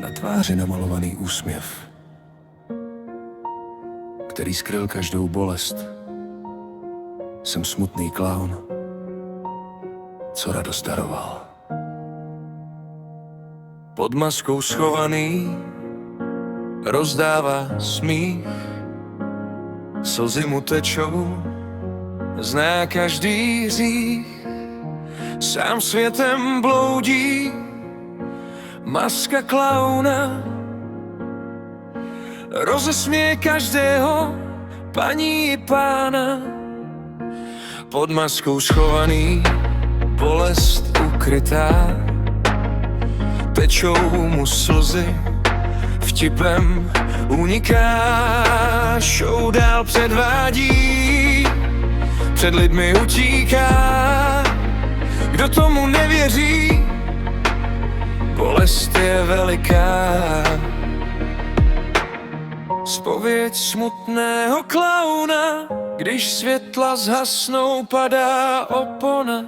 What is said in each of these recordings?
Na tváři namalovaný úsměv, který skryl každou bolest. Jsem smutný klaun, co radost daroval. Pod maskou schovaný rozdává smích, slzy mu tečou, zná každý hřích. Sám světem bloudí, maska klauna rozesměje každého, paní i pána. Pod maskou schovaný, bolest ukrytá, tečou mu slzy, vtipem uniká. Show dál předvádí, před lidmi utíká. Kdo tomu nevěří, bolest je veliká. Zpověď smutného klauna, když světla zhasnou, padá opona.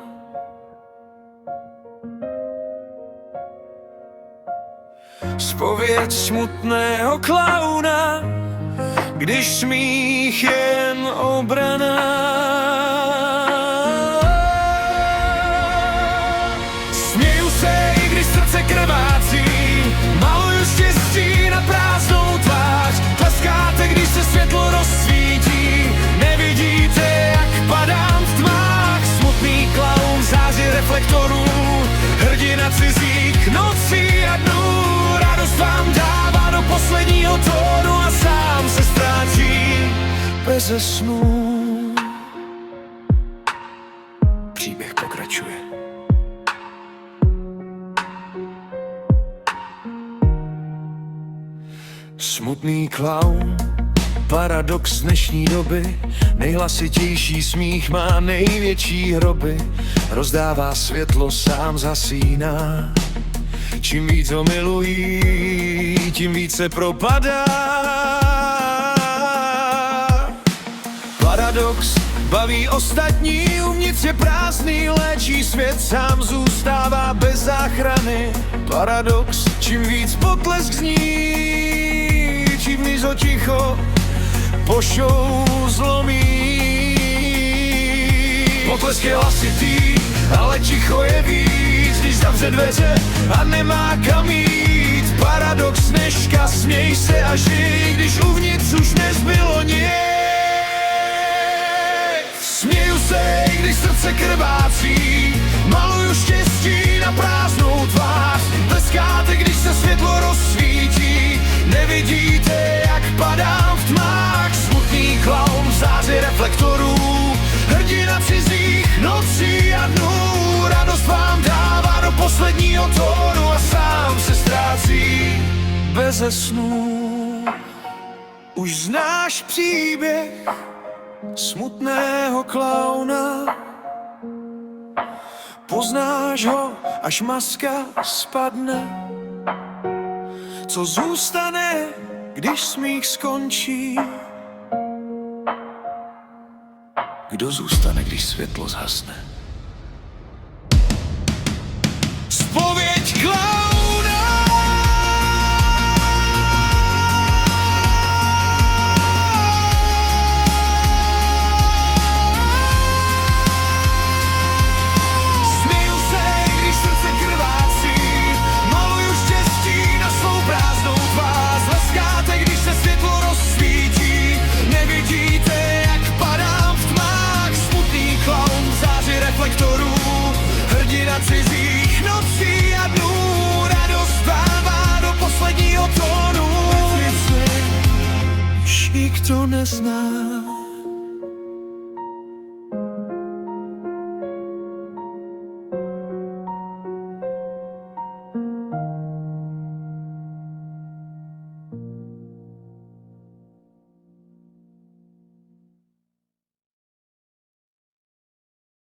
Zpověď smutného klauna, když smích jen obrana. Směju se, i když srdce krvácí, maluju štěstí na prázdnou tvář. Tleskáte, když se světlo rozsvítí, nevidíte, jak padám v tmách. Smutný klaun v záři reflektorů, hrdina cizích nocí a dnů. Radost vám dává do posledního tónu a sám se ztrácí beze snů. Příběh pokračuje. Smutný klaun, paradox dnešní doby. Nejhlasitější smích má největší hroby. Rozdává světlo, sám zasíná. Čím víc ho milují, tím více propadá. Paradox baví ostatní, uvnitř je prázdný, léčí svět, sám zůstává bez záchrany. Paradox, čím víc potlesk zní, čím víc ho ticho po show zlomí. Potlesk je hlasitý, ale ticho je víc, když zavře dveře a nemá kam jít. Paradox dneška, směj se a žij, když uvnitř už nezbylo nic. Směju se, i když srdce krvácí, maluju štěstí na prázdnou tvář. Tleskáte, když se světlo rozsvítí, nevidíte, jak padám v tmách. Smutný klaun v záři reflektorů, hrdina cizích nocí a dnů. Radost vám dává do posledního tónu a sám se ztrácí beze snů. Už znáš příběh smutného klauna, poznáš ho, až maska spadne. Co zůstane, když smích skončí? Kdo zůstane, když světlo zhasne? Zpověď klauna. Směju se, když srdce krvácí, maluju štěstí na svou prázdnou tvář. Tleskáte, když se světlo rozsvítí, nevidíte, jak padám v tmách. Smutný klaun v záři reflektorů, hrdina cizích nocí a dnů. Radost dává do posledního tónu, už nikdo nezná.